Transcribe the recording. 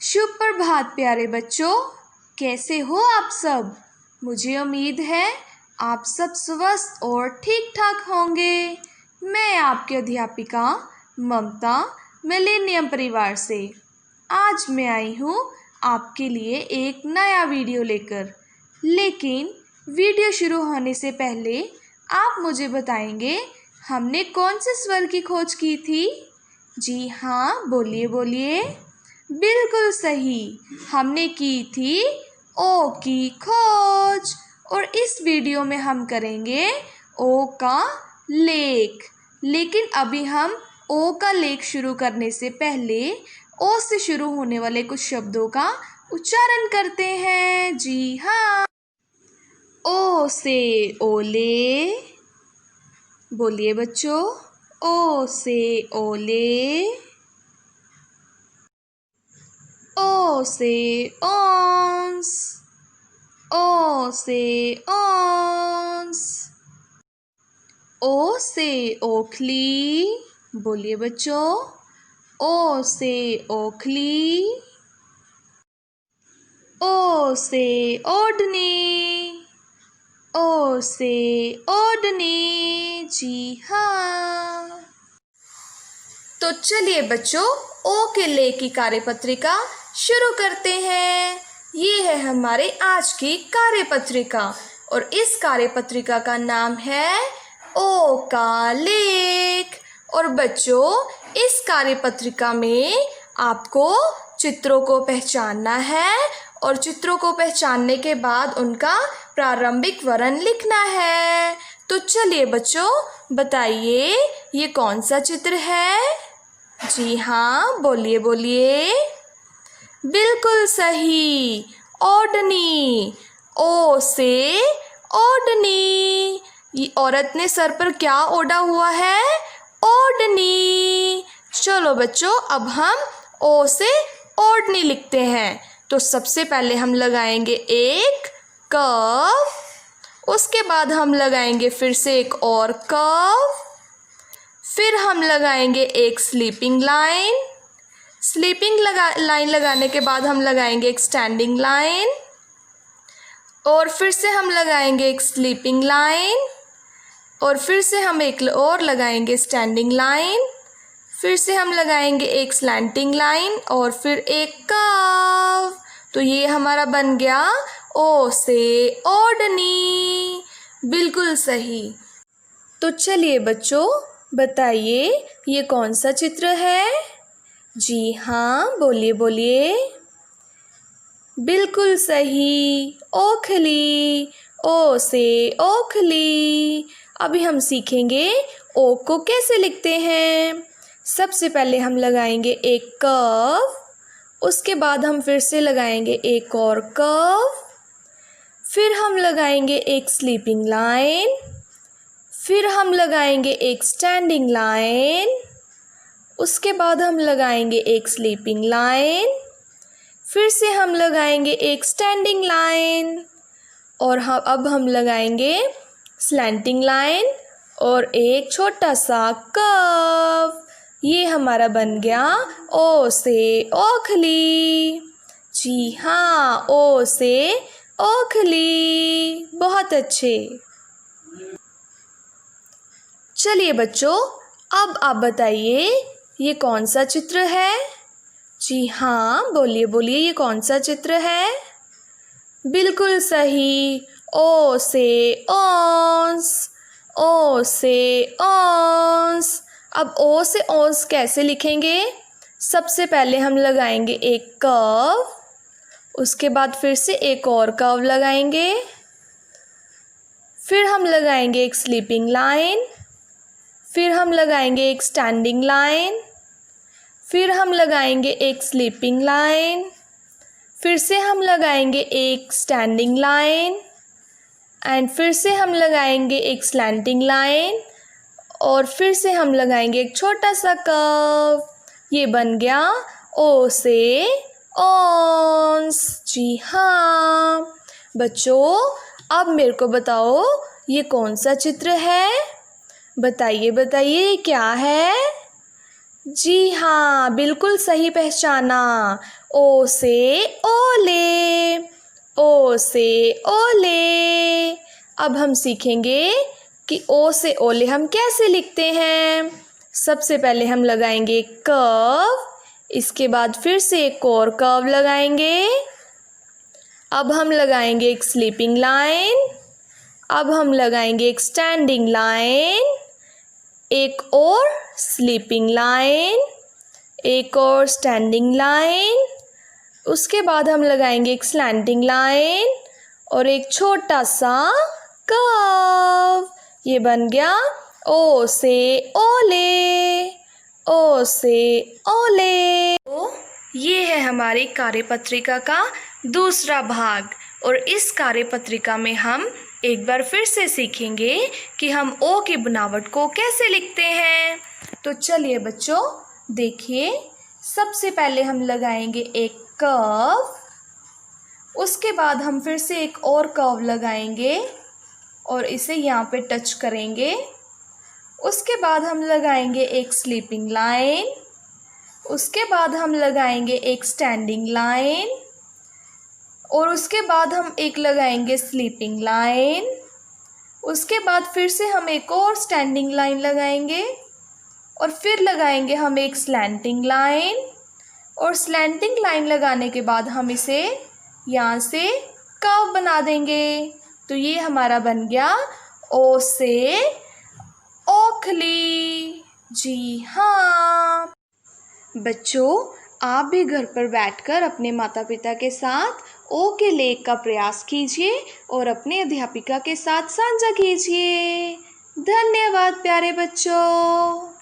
शुभ प्रभात प्यारे बच्चों, कैसे हो आप सब। मुझे उम्मीद है आप सब स्वस्थ और ठीक ठाक होंगे। मैं आपकी अध्यापिका ममता मिलेनियम परिवार से आज मैं आई हूँ आपके लिए एक नया वीडियो लेकर। लेकिन वीडियो शुरू होने से पहले आप मुझे बताएंगे हमने कौन से स्वर की खोज की थी। जी हाँ, बोलिए बोलिए। बिल्कुल सही, हमने की थी ओ की खोज। और इस वीडियो में हम करेंगे ओ का लेख। लेकिन अभी हम ओ का लेख शुरू करने से पहले ओ से शुरू होने वाले कुछ शब्दों का उच्चारण करते हैं। जी हाँ, ओ से ओले। बोलिए बच्चों, ओ से ओले। ओ से औंस। ओ से औंस। ओ से ओखली। बोलिए बच्चों, ओ से ओखली। ओ से ओढ़नी। ओ से ओढ़नी। जी हाँ। तो चलिए बच्चों, ओ के ले की कार्यपत्रिका शुरू करते हैं। ये है हमारे आज की कार्यपत्रिका और इस कार्यपत्रिका का नाम है ओ का लेख। और बच्चों, इस कार्यपत्रिका में आपको चित्रों को पहचानना है और चित्रों को पहचानने के बाद उनका प्रारंभिक वर्ण लिखना है। तो चलिए बच्चों, बताइए ये कौन सा चित्र है। जी हाँ, बोलिए बोलिए। बिल्कुल सही, ओढ़नी। ओ से ओढ़नी। ये औरत ने सर पर क्या ओढ़ा हुआ है? ओढ़नी। चलो बच्चों, अब हम ओ से ओढ़नी लिखते हैं। तो सबसे पहले हम लगाएंगे एक कर्व, उसके बाद हम लगाएंगे फिर से एक और कर्व, फिर हम लगाएंगे एक स्लीपिंग लाइन। स्लीपिंग लाइन लगाने के बाद हम लगाएंगे एक स्टैंडिंग लाइन और फिर से हम लगाएंगे एक स्लीपिंग लाइन और फिर से हम एक और लगाएंगे स्टैंडिंग लाइन, फिर से हम लगाएंगे एक स्लैंटिंग लाइन और फिर एक कर्व। तो ये हमारा बन गया ओ से ओढ़नी। बिल्कुल सही। तो चलिए बच्चों, बताइए ये कौन सा चित्र है। जी हाँ, बोलिए बोलिए। बिल्कुल सही, ओखली। ओ से ओखली। अभी हम सीखेंगे ओ को कैसे लिखते हैं। सबसे पहले हम लगाएंगे एक कर्व, उसके बाद हम फिर से लगाएंगे एक और कर्व, फिर हम लगाएंगे एक स्लीपिंग लाइन, फिर हम लगाएंगे एक स्टैंडिंग लाइन, उसके बाद हम लगाएंगे एक स्लीपिंग लाइन, फिर से हम लगाएंगे एक स्टैंडिंग लाइन और अब हम लगाएंगे स्लैंटिंग लाइन और एक छोटा सा कर्व। ये हमारा बन गया ओ से ओखली। जी हाँ, ओ से ओखली। बहुत अच्छे। चलिए बच्चों, अब आप बताइए ये कौन सा चित्र है। जी हाँ, बोलिए बोलिए, ये कौन सा चित्र है। बिल्कुल सही, ओ से औंस। ओ से औंस। अब ओ से औंस कैसे लिखेंगे। सबसे पहले हम लगाएंगे एक कर्व, उसके बाद फिर से एक और कर्व लगाएंगे, फिर हम लगाएंगे एक स्लीपिंग लाइन, फिर हम लगाएंगे एक स्टैंडिंग लाइन, फिर हम लगाएंगे एक स्लीपिंग लाइन, फिर से हम लगाएंगे एक स्टैंडिंग लाइन एंड फिर से हम लगाएंगे एक स्लैंटिंग लाइन और फिर से हम लगाएंगे एक छोटा सा कर्व। ये बन गया ओ से औंस। जी हाँ बच्चों, अब मेरे को बताओ ये कौन सा चित्र है। बताइए बताइए, ये क्या है। जी हाँ, बिल्कुल सही पहचाना। ओ से ओले, ओ से ओले। अब हम सीखेंगे कि ओ से ओले हम कैसे लिखते हैं। सबसे पहले हम लगाएंगे कर्व, इसके बाद फिर से एक और कर्व लगाएंगे। अब हम लगाएंगे एक स्लीपिंग लाइन, अब हम लगाएंगे एक स्टैंडिंग लाइन, एक और स्लीपिंग लाइन, एक और स्टैंडिंग लाइन। उसके बाद हम लगाएंगे एक स्लैंटिंग लाइन और एक छोटा सा कर्व। ये बन गया ओ से ओले, ओ से ओले। तो ये है हमारी कार्यपत्रिका का दूसरा भाग और इस कार्यपत्रिका में हम एक बार फिर से सीखेंगे कि हम ओ की बनावट को कैसे लिखते हैं। तो चलिए बच्चों, देखिए, सबसे पहले हम लगाएंगे एक कर्व, उसके बाद हम फिर से एक और कर्व लगाएंगे और इसे यहाँ पे टच करेंगे। उसके बाद हम लगाएंगे एक स्लीपिंग लाइन, उसके बाद हम लगाएंगे एक स्टैंडिंग लाइन और उसके बाद हम एक लगाएंगे स्लीपिंग लाइन। उसके बाद फिर से हम एक और स्टैंडिंग लाइन लगाएंगे और फिर लगाएंगे हम एक स्लैंटिंग लाइन और स्लैंटिंग लाइन लगाने के बाद हम इसे यहाँ से कर्व बना देंगे। तो ये हमारा बन गया ओ से ओखली। जी हाँ बच्चों, आप भी घर पर बैठकर अपने माता पिता के साथ ओ के लेख का प्रयास कीजिए और अपने अध्यापिका के साथ साझा कीजिए। धन्यवाद प्यारे बच्चों।